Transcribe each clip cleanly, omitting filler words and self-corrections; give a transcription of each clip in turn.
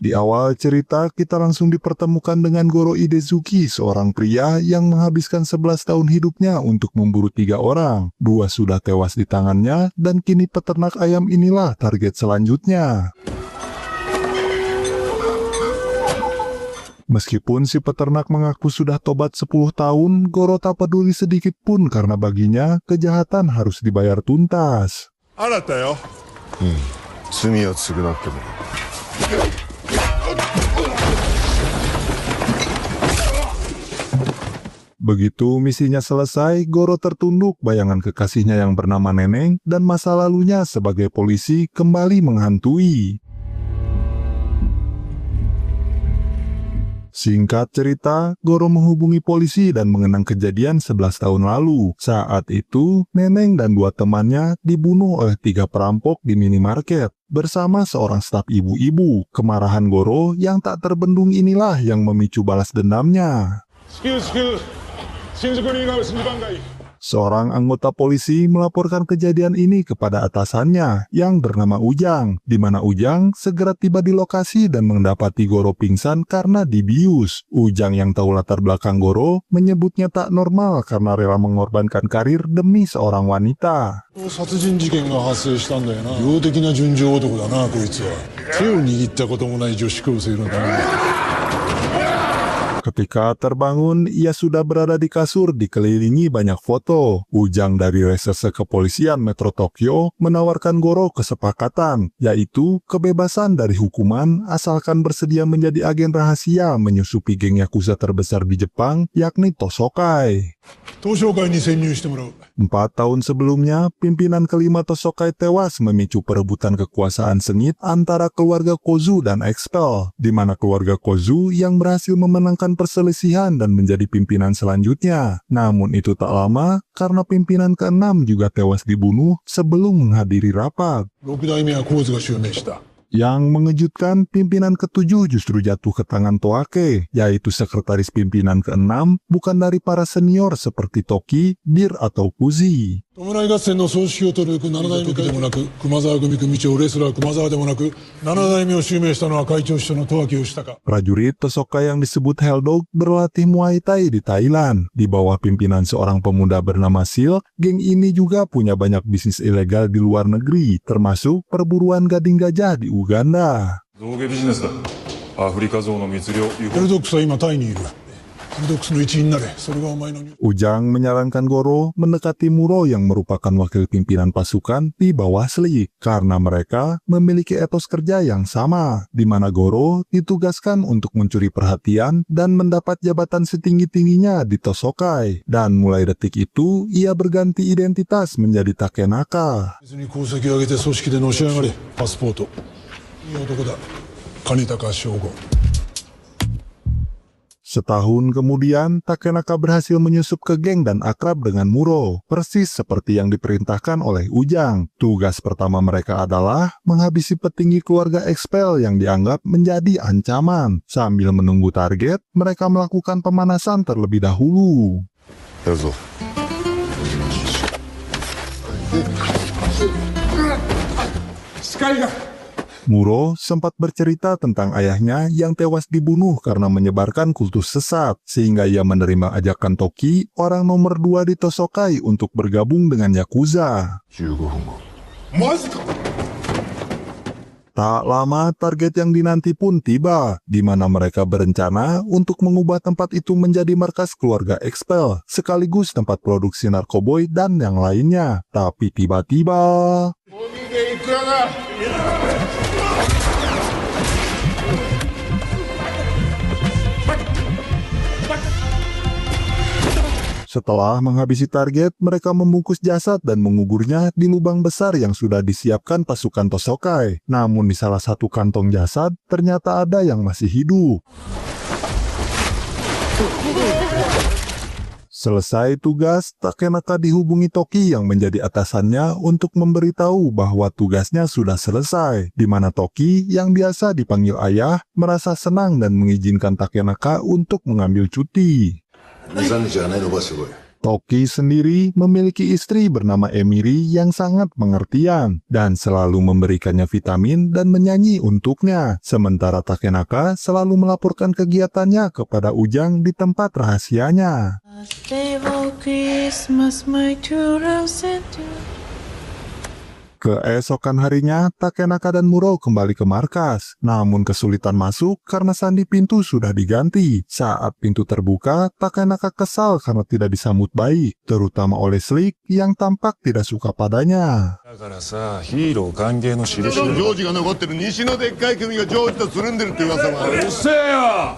Di awal cerita, kita langsung dipertemukan dengan Goro Idezuki, seorang pria yang menghabiskan 11 tahun hidupnya untuk memburu 3 orang. 2 sudah tewas di tangannya, dan kini peternak ayam inilah target selanjutnya. Meskipun si peternak mengaku sudah tobat 10 tahun, Goro tak peduli sedikit pun karena baginya kejahatan harus dibayar tuntas. Begitu misinya selesai, Goro tertunduk bayangan kekasihnya yang bernama Neneng dan masa lalunya sebagai polisi kembali menghantui. Singkat cerita, Goro menghubungi polisi dan mengenang kejadian 11 tahun lalu. Saat itu, Neneng dan 2 temannya dibunuh oleh 3 perampok di minimarket bersama seorang staf ibu-ibu. Kemarahan Goro yang tak terbendung inilah yang memicu balas dendamnya. Seorang anggota polisi melaporkan kejadian ini kepada atasannya yang bernama Ujang, di mana Ujang segera tiba di lokasi dan mendapati Goro pingsan karena dibius. Ujang yang tahu latar belakang Goro menyebutnya tak normal karena rela mengorbankan karir demi seorang wanita. Ketika terbangun, ia sudah berada di kasur dikelilingi banyak foto. Ujang dari reserse kepolisian Metro Tokyo menawarkan Goro kesepakatan, yaitu kebebasan dari hukuman asalkan bersedia menjadi agen rahasia menyusupi geng Yakuza terbesar di Jepang, yakni Tosokai. 4 tahun sebelumnya, pimpinan kelima Tosokai tewas memicu perebutan kekuasaan sengit antara keluarga Kozu dan Expel, di mana keluarga Kozu yang berhasil memenangkan perselisihan dan menjadi pimpinan selanjutnya. Namun itu tak lama, karena pimpinan ke-6 juga tewas dibunuh sebelum menghadiri rapat. Yang mengejutkan, pimpinan ke-7 justru jatuh ke tangan Toake, yaitu sekretaris pimpinan ke-6 bukan dari para senior seperti Toki, Bir, atau Kuzi. Prajurit Tosokai yang disebut Helldog berlatih Muay Thai di Thailand. Di bawah pimpinan seorang pemuda bernama Silk, geng ini juga punya banyak bisnis ilegal di luar negeri, termasuk perburuan gading gajah di Uganda. Ujang menyarankan Goro mendekati Muro yang merupakan wakil pimpinan pasukan di bawah Slick karena mereka memiliki etos kerja yang sama, di mana Goro ditugaskan untuk mencuri perhatian dan mendapat jabatan setinggi-tingginya di Tosokai. Dan mulai detik itu, ia berganti identitas menjadi Takenaka. Setahun kemudian, Takenaka berhasil menyusup ke geng dan akrab dengan Muro, persis seperti yang diperintahkan oleh Ujang. Tugas pertama mereka adalah menghabisi petinggi keluarga Expel yang dianggap menjadi ancaman. Sambil menunggu target, mereka melakukan pemanasan terlebih dahulu. Muro sempat bercerita tentang ayahnya yang tewas dibunuh karena menyebarkan kultus sesat, sehingga ia menerima ajakan Toki, orang nomor 2 di Tosokai, untuk bergabung dengan Yakuza. Tak lama, target yang dinanti pun tiba, di mana mereka berencana untuk mengubah tempat itu menjadi markas keluarga Expel, sekaligus tempat produksi narkoboy dan yang lainnya. Tapi tiba-tiba... Setelah menghabisi target, mereka membungkus jasad dan menguburnya di lubang besar yang sudah disiapkan pasukan Tosokai. Namun di salah satu kantong jasad, ternyata ada yang masih hidup. Selesai tugas, Takenaka dihubungi Toki yang menjadi atasannya untuk memberitahu bahwa tugasnya sudah selesai, di mana Toki yang biasa dipanggil ayah merasa senang dan mengizinkan Takenaka untuk mengambil cuti. Toki sendiri memiliki istri bernama Emiri yang sangat pengertian dan selalu memberikannya vitamin dan menyanyi untuknya. Sementara Takenaka selalu melaporkan kegiatannya kepada Ujang di tempat rahasianya. Keesokan harinya, Takenaka dan Muro kembali ke markas. Namun kesulitan masuk karena sandi pintu sudah diganti. Saat pintu terbuka, Takenaka kesal karena tidak disambut baik, terutama oleh Slick yang tampak tidak suka padanya. だからさ、ヒーロー歓迎の印ジョージが残ってる西のでっかい組がジョージとつるんでるって噂もある。うるせえよ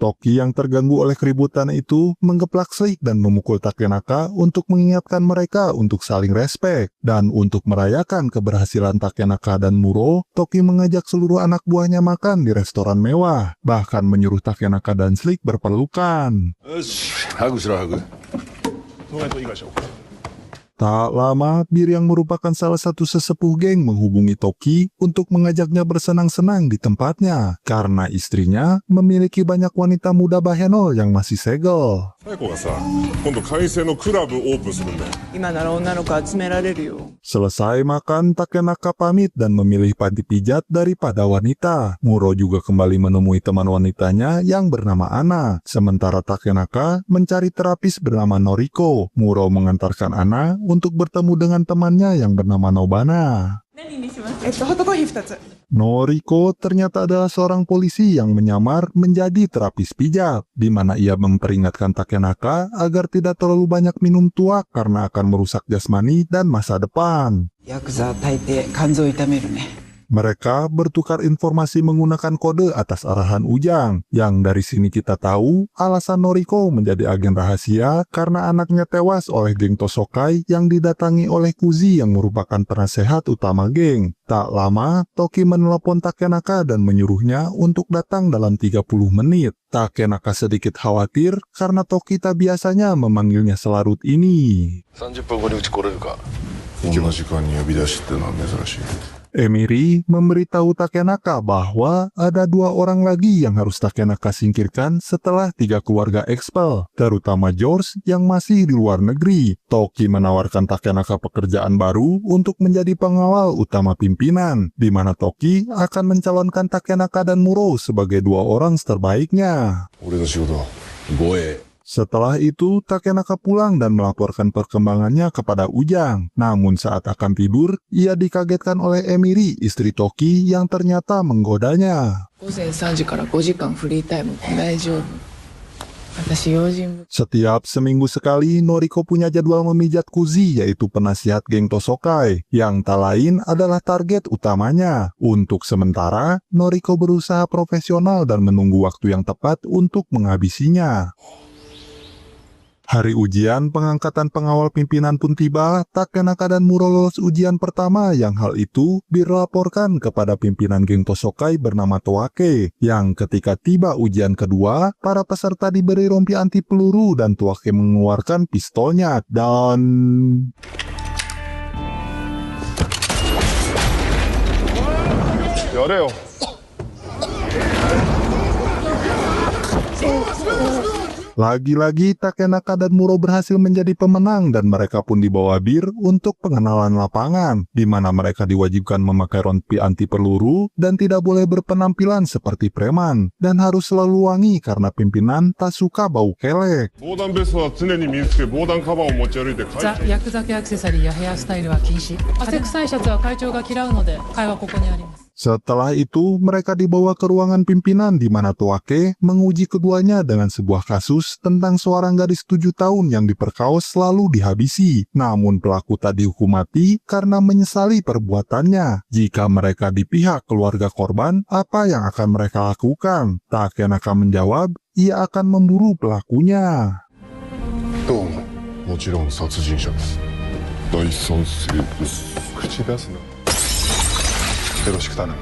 Toki yang terganggu oleh keributan itu menggeplak Slick dan memukul Takenaka untuk mengingatkan mereka untuk saling respek. Dan untuk merayakan keberhasilan Takenaka dan Muro, Toki mengajak seluruh anak buahnya makan di restoran mewah, bahkan menyuruh Takenaka dan Slick berpelukan. よし、ハグしろハグ。友達といいかしょ。 Tak lama, Bir yang merupakan salah satu sesepuh geng menghubungi Toki untuk mengajaknya bersenang-senang di tempatnya, karena istrinya memiliki banyak wanita muda bahenol yang masih segel. 最後がさ、今度会社のクラブオープンするんだよ。今なら女の子集められるよ。 Selesai makan, Takenaka pamit dan memilih panti pijat daripada wanita. Muro juga kembali menemui teman wanitanya yang bernama Ana. Sementara Takenaka mencari terapis bernama Noriko. Muro mengantarkan Ana untuk bertemu dengan temannya yang bernama Nobana. ホットコーヒー2つ。 Noriko ternyata adalah seorang polisi yang menyamar menjadi terapis pijat, di mana ia memperingatkan Takenaka agar tidak terlalu banyak minum tuak karena akan merusak jasmani dan masa depan. ヤクザは大抵肝臓を痛めるね。 Mereka bertukar informasi menggunakan kode atas arahan Ujang, yang dari sini kita tahu alasan Noriko menjadi agen rahasia karena anaknya tewas oleh geng Tosokai yang didatangi oleh Kuzi yang merupakan penasehat utama geng. Tak lama, Toki menelepon Takenaka dan menyuruhnya untuk datang dalam 30 menit. Takenaka sedikit khawatir karena Toki tak biasanya memanggilnya selarut ini. 30分後にうち来れるか。こんな時間に呼び出しってのは珍しい。 Emiri memberitahu Takenaka bahwa ada 2 orang lagi yang harus Takenaka singkirkan setelah 3 keluarga expel, terutama George yang masih di luar negeri. Toki menawarkan Takenaka pekerjaan baru untuk menjadi pengawal utama pimpinan, di mana Toki akan mencalonkan Takenaka dan Muro sebagai 2 orang terbaiknya. 俺の仕事は護衛。 Setelah itu, Takenaka pulang dan melaporkan perkembangannya kepada Ujang. Namun saat akan tidur, ia dikagetkan oleh Emiri, istri Toki yang ternyata menggodanya. 午前3時から5時間フリータイム大丈夫。私用心。 Setiap seminggu sekali, Noriko punya jadwal memijat Kuzi, yaitu penasihat geng Tosokai, yang tak lain adalah target utamanya. Untuk sementara, Noriko berusaha profesional dan menunggu waktu yang tepat untuk menghabisinya. Hari ujian pengangkatan pengawal pimpinan pun tiba. Takenaka dan Muro lolos ujian pertama, yang hal itu dilaporkan kepada pimpinan geng Tosokai bernama Toake, yang ketika tiba ujian kedua, para peserta diberi rompi anti peluru dan Toake mengeluarkan pistolnya dan...やれよ。 Lagi-lagi Takenaka dan Muro berhasil menjadi pemenang dan mereka pun dibawa Bir untuk pengenalan lapangan, di mana mereka diwajibkan memakai rompi anti peluru dan tidak boleh berpenampilan seperti preman, dan harus selalu wangi karena pimpinan tak suka bau kelek. 防弾ベストは常に身につけ、防弾カバンを持ち歩いてザ・ヤクザ系アクセサリーやヘアスタイルは禁止。汗臭いシャツは会長が嫌うので、会はここにあります。 Setelah itu, mereka dibawa ke ruangan pimpinan di mana Toake menguji keduanya dengan sebuah kasus tentang seorang gadis 7 tahun yang diperkaos lalu dihabisi. Namun pelaku tak dihukum mati karena menyesali perbuatannya. Jika mereka di pihak keluarga korban, apa yang akan mereka lakukan? Takenaka menjawab, ia akan memburu pelakunya. どうも。もちろん殺人者です。大賛成です。口出すな。よろしく頼む。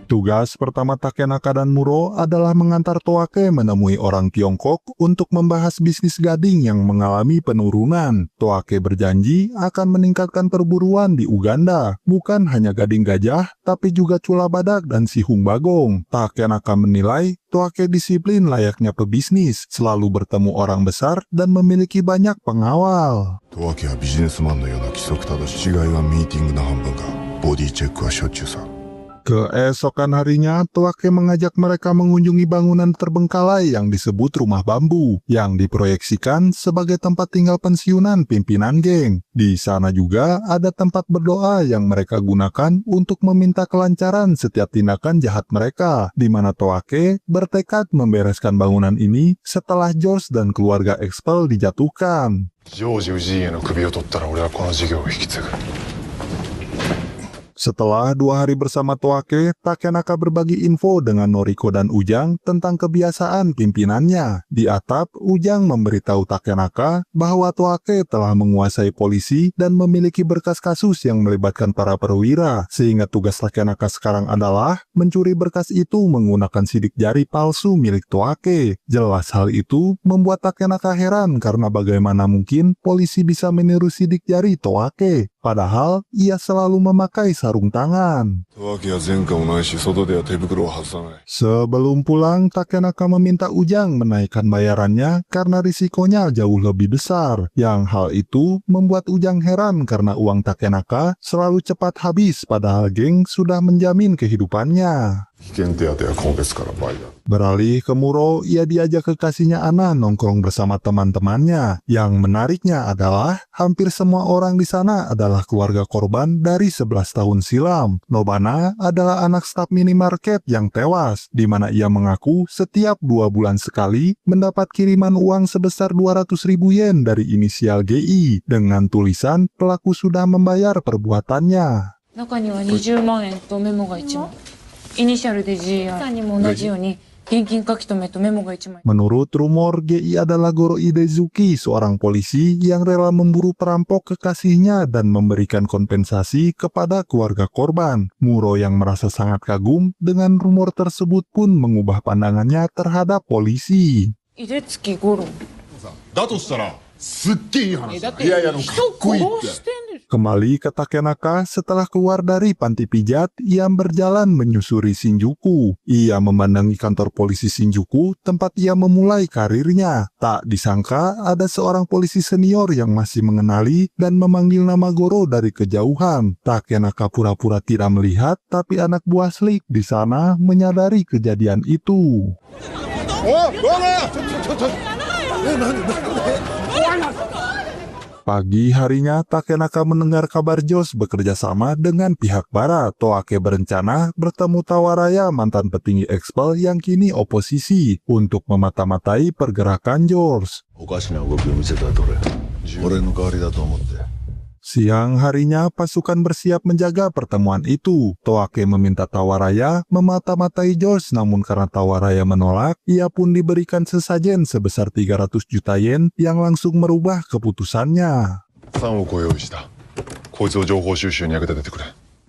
Tugas pertama Takenaka dan Muro adalah mengantar Toake menemui orang Tiongkok untuk membahas bisnis gading yang mengalami penurunan. Toake berjanji akan meningkatkan perburuan di Uganda, bukan hanya gading gajah, tapi juga cula badak dan sihung bagong. Takenaka menilai Toake disiplin layaknya pebisnis, selalu bertemu orang besar dan memiliki banyak pengawal. 十明はビジネスマンのような規則正しい。違いはミーティングの半分か、ボディチェックはしょっちゅうさ。 Keesokan harinya, Toake mengajak mereka mengunjungi bangunan terbengkalai yang disebut rumah bambu, yang diproyeksikan sebagai tempat tinggal pensiunan pimpinan geng. Di sana juga ada tempat berdoa yang mereka gunakan untuk meminta kelancaran setiap tindakan jahat mereka, di mana Toake bertekad membereskan bangunan ini setelah George dan keluarga Expel dijatuhkan. ジョージ氏家の首を取ったら俺はこの事業を引き継ぐ。 Setelah 2 hari bersama Toake, Takenaka berbagi info dengan Noriko dan Ujang tentang kebiasaan pimpinannya. Di atap, Ujang memberitahu Takenaka bahwa Toake telah menguasai polisi dan memiliki berkas kasus yang melibatkan para perwira, sehingga tugas Takenaka sekarang adalah mencuri berkas itu menggunakan sidik jari palsu milik Toake. Jelas hal itu membuat Takenaka heran karena bagaimana mungkin polisi bisa meniru sidik jari Toake. Padahal ia selalu memakai sarung tangan. 十明は前科もないし、外では手袋を外さない。 Sebelum pulang, Takenaka meminta Ujang menaikkan bayarannya karena risikonya jauh lebih besar. Yang hal itu membuat Ujang heran karena uang Takenaka selalu cepat habis padahal geng sudah menjamin kehidupannya. 危険手当は今月から倍だ。 Beralih ke Muro, ia diajak kekasihnya Ana nongkrong bersama teman-temannya. Yang menariknya adalah hampir semua orang di sana adalah keluarga korban dari 11 tahun silam. Nobana adalah anak staf minimarket yang tewas, di mana ia mengaku setiap 2 bulan sekali mendapat kiriman uang sebesar 200.000 yen dari inisial GI dengan tulisan pelaku sudah membayar perbuatannya. 中には20万円とメモが1枚。イニシャルで GI。さんにも同じように現金書き留めとメモが1枚。 Menurut rumor, GI adalah Goro Idezuki, seorang polisi yang rela memburu perampok kekasihnya dan memberikan kompensasi kepada keluarga korban. Muro yang merasa sangat kagum dengan rumor tersebut pun mengubah pandangannya terhadap polisi. 井出月五郎。だとしたらすっげえいい話だ。だって人殺してんでしょ。 Kembali ke Takenaka, setelah keluar dari panti pijat, ia berjalan menyusuri Shinjuku. Ia memandangi kantor polisi Shinjuku, tempat ia memulai karirnya. Tak disangka ada seorang polisi senior yang masih mengenali dan memanggil nama Goro dari kejauhan. Takenaka pura-pura tidak melihat, tapi anak buah Slick di sana menyadari kejadian itu. Pagi harinya, Takenaka mendengar kabar Josh bekerja sama dengan pihak barat. Toake berencana bertemu Tawaraya, mantan petinggi Expel yang kini oposisi, untuk memata-matai pergerakan George. おかしな動きを見せた後俺の代わりだと思って。 Siang harinya, pasukan bersiap menjaga pertemuan itu. Toake meminta Tawaraya memata-matai George, namun karena Tawaraya menolak, ia pun diberikan sesajen sebesar 300 juta yen yang langsung merubah keputusannya. 3億を用意した。こいつを情報収集に役立ててくれ。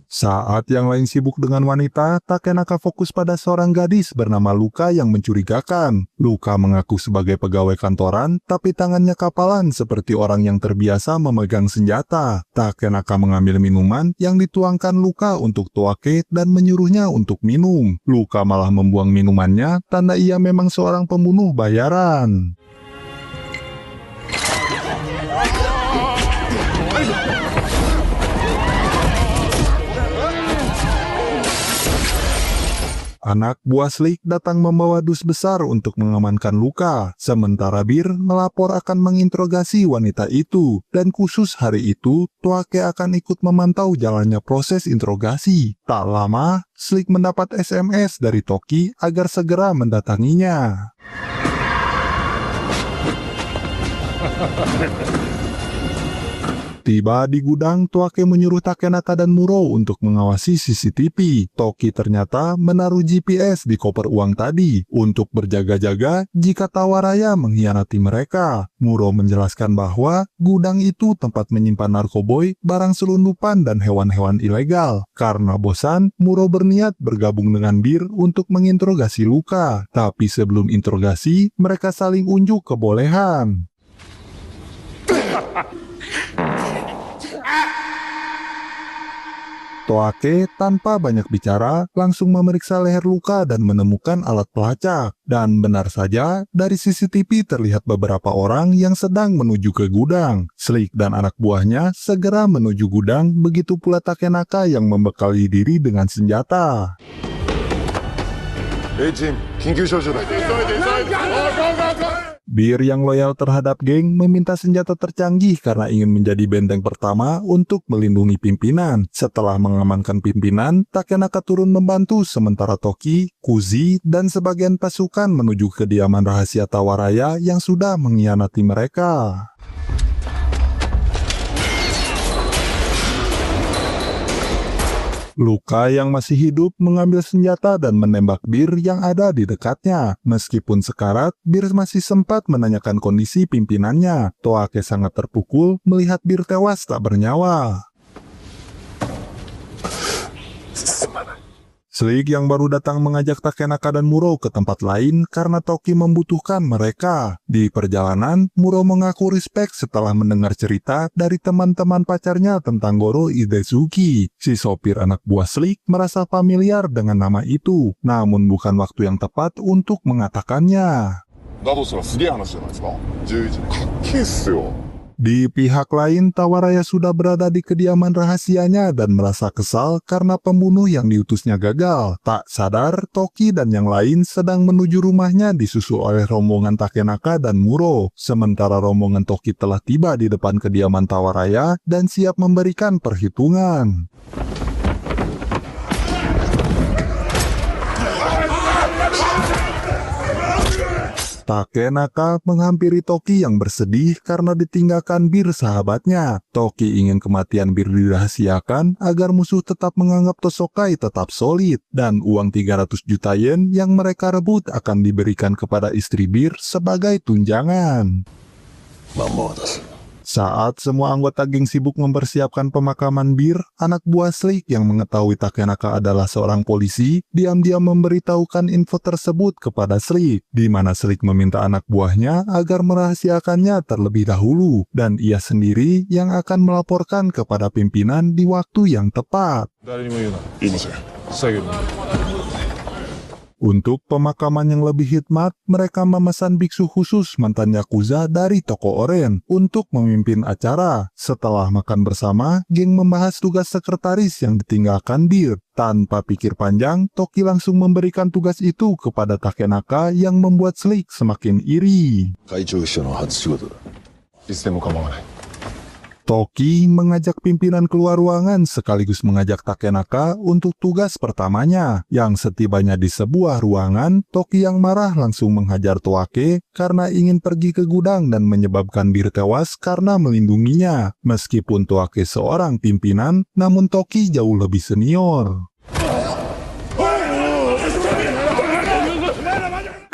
Saat yang lain sibuk dengan wanita, Takenaka fokus pada seorang gadis bernama Luka yang mencurigakan. Luka mengaku sebagai pegawai kantoran, tapi tangannya kapalan seperti orang yang terbiasa memegang senjata. Takenaka mengambil minuman yang dituangkan Luka untuk Toake dan menyuruhnya untuk minum. Luka malah membuang minumannya, tanda ia memang seorang pembunuh bayaran. Anak buah Slick datang membawa dus besar untuk mengamankan Luka. Sementara Bir melapor akan menginterogasi wanita itu. Dan khusus hari itu, Toake akan ikut memantau jalannya proses interogasi. Tak lama, Slick mendapat SMS dari Toki agar segera mendatanginya. Tiba di gudang, Toake menyuruh Takenaka dan Muro untuk mengawasi CCTV. Toki ternyata menaruh GPS di koper uang tadi untuk berjaga-jaga jika Tawaraya mengkhianati mereka. Muro menjelaskan bahwa gudang itu tempat menyimpan narkoboy, barang selundupan, dan hewan-hewan ilegal. Karena bosan, Muro berniat bergabung dengan Bir untuk menginterogasi Luka. Tapi sebelum interogasi, mereka saling unjuk kebolehan. Toake tanpa banyak bicara langsung memeriksa leher Luka dan menemukan alat pelacak. Dan benar saja, dari CCTV terlihat beberapa orang yang sedang menuju ke gudang. Slick dan anak buahnya segera menuju gudang, begitu pula Takenaka yang membekali diri dengan senjata. A チーム緊急招集だ。 Bir yang loyal terhadap geng meminta senjata tercanggih karena ingin menjadi benteng pertama untuk melindungi pimpinan. Setelah mengamankan pimpinan, Takenaka turun membantu sementara Toki, Kuzi, dan sebagian pasukan menuju kediaman rahasia Tawaraya yang sudah mengkhianati mereka. Luka yang masih hidup mengambil senjata dan menembak Bir yang ada di dekatnya. Meskipun sekarat, Bir masih sempat menanyakan kondisi pimpinannya. Toake sangat terpukul melihat Bir tewas tak bernyawa. Slick yang baru datang mengajak Takenaka dan Muro ke tempat lain karena Toki membutuhkan mereka. Di perjalanan, Muro mengaku respek setelah mendengar cerita dari teman-teman pacarnya tentang Goro Idezuki. Si sopir anak buah Slick merasa familiar dengan nama itu, namun bukan waktu yang tepat untuk mengatakannya. だとしたらすげえ話じゃないですか。11年。かっけえっすよ。 Di pihak lain, Tawaraya sudah berada di kediaman rahasianya dan merasa kesal karena pembunuh yang diutusnya gagal. Tak sadar, Toki dan yang lain sedang menuju rumahnya disusul oleh rombongan Takenaka dan Muro. Sementara rombongan Toki telah tiba di depan kediaman Tawaraya dan siap memberikan perhitungan. Takenaka menghampiri Toki yang bersedih karena ditinggalkan Bir sahabatnya. Toki ingin kematian Bir dirahasiakan agar musuh tetap menganggap Tosokai tetap solid. Dan uang 300 juta yen yang mereka rebut akan diberikan kepada istri Bir sebagai tunjangan. Saat semua anggota geng sibuk mempersiapkan pemakaman Bir, anak buah Slick yang mengetahui Takenaka adalah seorang polisi, diam-diam memberitahukan info tersebut kepada Slick, di mana Slick meminta anak buahnya agar merahasiakannya terlebih dahulu, dan ia sendiri yang akan melaporkan kepada pimpinan di waktu yang tepat. 誰にも言うな。言いません。下げる。 Untuk pemakaman yang lebih hikmat, mereka memesan biksu khusus mantan Yakuza dari toko oren untuk memimpin acara. Setelah makan bersama, geng membahas tugas sekretaris yang ditinggalkan Bir. Tanpa pikir panjang, Toki langsung memberikan tugas itu kepada Takenaka yang membuat Slick semakin iri. 会長秘書の初仕事だ。いつでも構わない。 Toki mengajak pimpinan keluar ruangan sekaligus mengajak Takenaka untuk tugas pertamanya. Yang setibanya di sebuah ruangan, Toki yang marah langsung menghajar Toake karena ingin pergi ke gudang dan menyebabkan Bir tewas karena melindunginya. Meskipun Toake seorang pimpinan, namun Toki jauh lebih senior.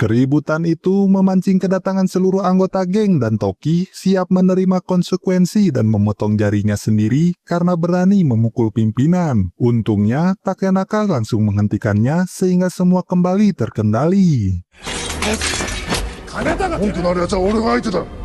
Keributan itu memancing kedatangan seluruh anggota geng dan Toki siap menerima konsekuensi dan memotong jarinya sendiri karena berani memukul pimpinan. Untungnya, Takenaka langsung menghentikannya sehingga semua kembali terkendali. 文句のある奴は俺が相手だ。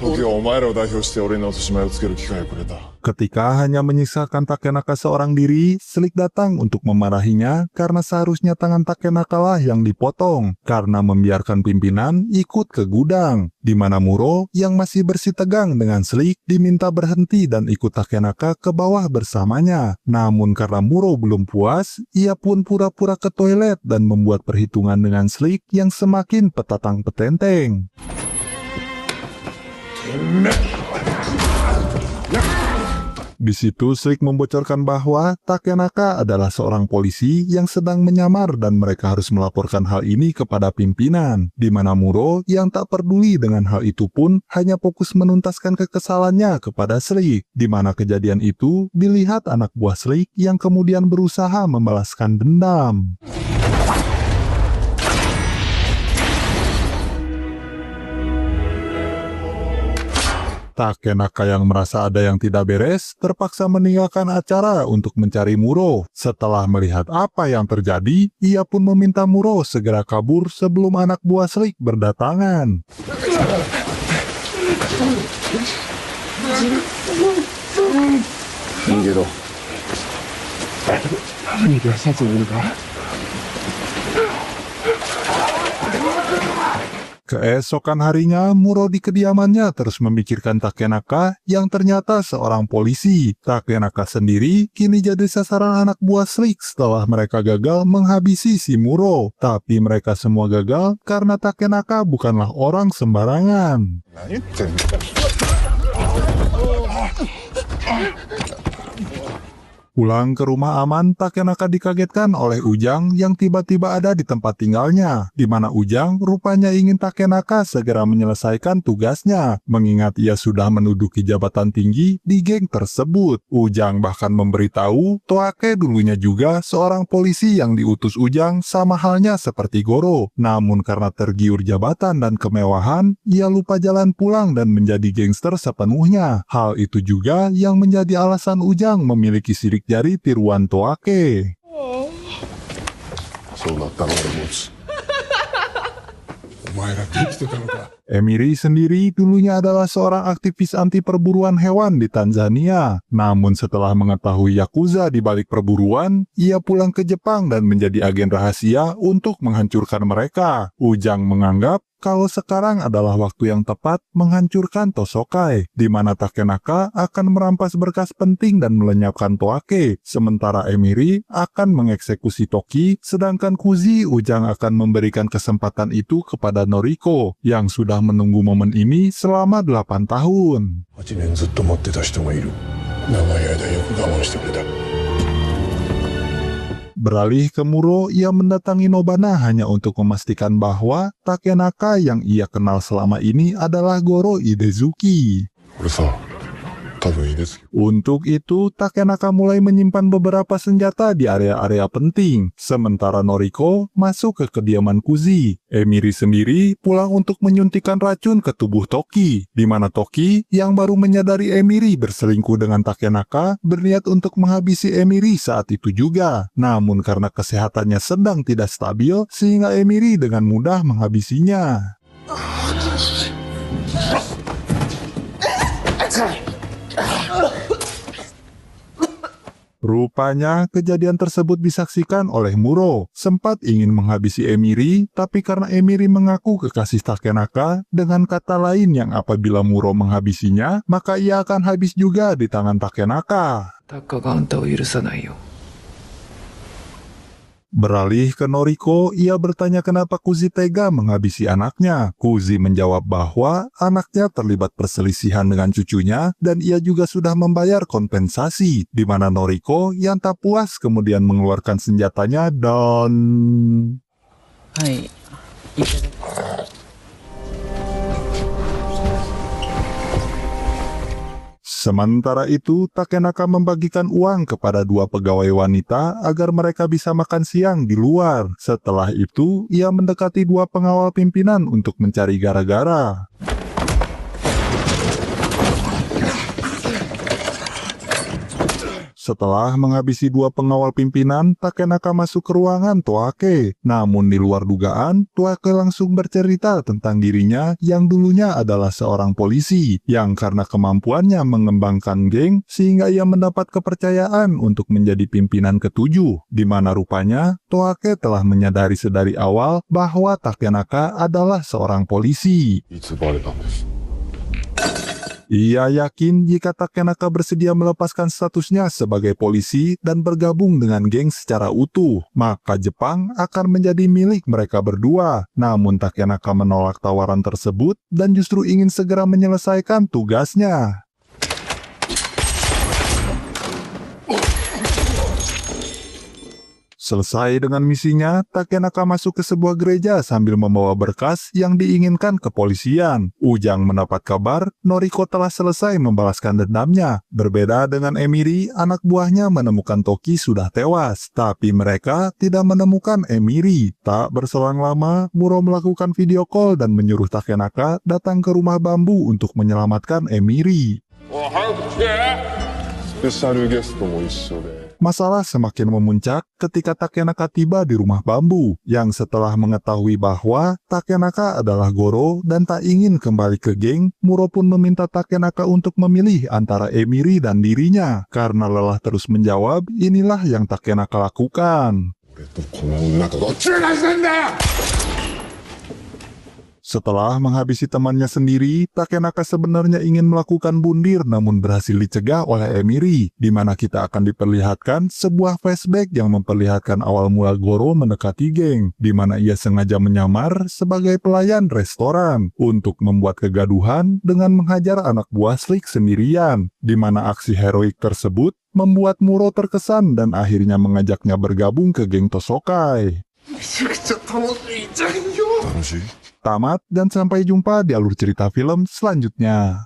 時はお前らを代表して俺に落とし前をつける機会をくれた。 Ketika hanya menyisakan Takenaka seorang diri, Slick datang untuk memarahinya karena seharusnya tangan Takenaka lah yang dipotong karena membiarkan pimpinan ikut ke gudang. Di mana Muro yang masih bersitegang dengan Slick diminta berhenti dan ikut Takenaka ke bawah bersamanya. Namun karena Muro belum puas, ia pun pura-pura ke toilet dan membuat perhitungan dengan Slick yang semakin petatang petenteng. Di situ Slick membocorkan bahwa Takenaka adalah seorang polisi yang sedang menyamar dan mereka harus melaporkan hal ini kepada pimpinan, di mana Muro yang tak peduli dengan hal itu pun hanya fokus menuntaskan kekesalannya kepada Slick, di mana kejadian itu dilihat anak buah Slick yang kemudian berusaha membalaskan dendam. Takenaka yang merasa ada yang tidak beres terpaksa meninggalkan acara untuk mencari Muro. Setelah melihat apa yang terjadi, ia pun meminta Muro segera kabur sebelum anak buah Slick berdatangan. Keesokan harinya, Muro di kediamannya terus memikirkan Takenaka yang ternyata seorang polisi. Takenaka sendiri kini jadi sasaran anak buah Slick setelah mereka gagal menghabisi si Muro. Tapi mereka semua gagal karena Takenaka bukanlah orang sembarangan. Pulang ke rumah aman, Takenaka dikagetkan oleh Ujang yang tiba-tiba ada di tempat tinggalnya, di mana Ujang rupanya ingin Takenaka segera menyelesaikan tugasnya, mengingat ia sudah menduduki jabatan tinggi di geng tersebut. Ujang bahkan memberitahu Toake dulunya juga seorang polisi yang diutus Ujang sama halnya seperti Goro. Namun karena tergiur jabatan dan kemewahan, ia lupa jalan pulang dan menjadi gangster sepenuhnya. Hal itu juga yang menjadi alasan Ujang memiliki sidik jari tiruan Toake. Emiri sendiri dulunya adalah seorang aktivis anti perburuan hewan di Tanzania. Namun setelah mengetahui Yakuza di balik perburuan, ia pulang ke Jepang dan menjadi agen rahasia untuk menghancurkan mereka. Ujang menganggap kalau sekarang adalah waktu yang tepat menghancurkan Tosokai, di mana Takenaka akan merampas berkas penting dan melenyapkan Toake, sementara Emiri akan mengeksekusi Toki, sedangkan Kuzi Ujang akan memberikan kesempatan itu kepada Noriko, yang sudah menunggu momen ini selama 8 tahun. 8年ずっと待ってた人がいる。長い間よく我慢してくれた。 Beralih ke Muro, ia mendatangi Nobana hanya untuk memastikan bahwa Takenaka yang ia kenal selama ini adalah Goro Idezuki. 俺さ、多分いいですよ。 Untuk itu, Takenaka mulai menyimpan beberapa senjata di area-area penting, sementara Noriko masuk ke kediaman Kuzi. Emiri sendiri pulang untuk menyuntikkan racun ke tubuh Toki, di mana Toki yang baru menyadari Emiri berselingkuh dengan Takenaka berniat untuk menghabisi Emiri saat itu juga. Namun karena kesehatannya sedang tidak stabil, sehingga Emiri dengan mudah menghabisinya. Rupanya kejadian tersebut disaksikan oleh Muro. Sempat ingin menghabisi Emiri, tapi karena Emiri mengaku kekasih Takenaka dengan kata lain yang apabila Muro menghabisinya, maka ia akan habis juga di tangan Takenaka. タカがあんたを許さないよ。 Beralih ke Noriko, ia bertanya kenapa Kuzi tega menghabisi anaknya. Kuzi menjawab bahwa anaknya terlibat perselisihan dengan cucunya dan ia juga sudah membayar kompensasi, di mana Noriko yang tak puas kemudian mengeluarkan senjatanya dan... はい。 Sementara itu, Takenaka membagikan uang kepada 2 pegawai wanita agar mereka bisa makan siang di luar. Setelah itu, ia mendekati 2 pengawal pimpinan untuk mencari gara-gara. Setelah menghabisi 2 pengawal pimpinan, Takenaka masuk ke ruangan Toake. Namun di luar dugaan, Toake langsung bercerita tentang dirinya yang dulunya adalah seorang polisi, yang karena kemampuannya mengembangkan geng, sehingga ia mendapat kepercayaan untuk menjadi pimpinan ke-7, di mana rupanya Toake telah menyadari sedari awal bahwa Takenaka adalah seorang polisi. いつバレたんです。 Ia yakin jika Takenaka bersedia melepaskan statusnya sebagai polisi dan bergabung dengan geng secara utuh, maka Jepang akan menjadi milik mereka berdua. Namun Takenaka menolak tawaran tersebut dan justru ingin segera menyelesaikan tugasnya. Selesai dengan misinya, Takenaka masuk ke sebuah gereja sambil membawa berkas yang diinginkan kepolisian. Ujang mendapat kabar Noriko telah selesai membalaskan dendamnya. Berbeda dengan Emiri, anak buahnya menemukan Toki sudah tewas. Tapi mereka tidak menemukan Emiri. Tak berselang lama, Muro melakukan video call dan menyuruh Takenaka datang ke rumah bambu untuk menyelamatkan Emiri. スペシャルゲストも一緒で Masalah semakin memuncak ketika Takenaka tiba di rumah bambu, yang setelah mengetahui bahwa Takenaka adalah Goro dan tak ingin kembali ke geng, Muro pun meminta Takenaka untuk memilih antara Emiri dan dirinya. Karena lelah terus menjawab, inilah yang Takenaka lakukan. 俺とこの女とどっちが大事なんだよ Setelah menghabisi temannya sendiri, Takenaka sebenarnya ingin melakukan bundir namun berhasil dicegah oleh Emiri, di mana kita akan diperlihatkan sebuah flashback yang memperlihatkan awal mula Goro mendekati geng, di mana ia sengaja menyamar sebagai pelayan restoran untuk membuat kegaduhan dengan menghajar anak buah Slick sendirian, di mana aksi heroik tersebut membuat Muro terkesan dan akhirnya mengajaknya bergabung ke geng Tosokai. 楽しい Tamat dan sampai jumpa di alur cerita film selanjutnya.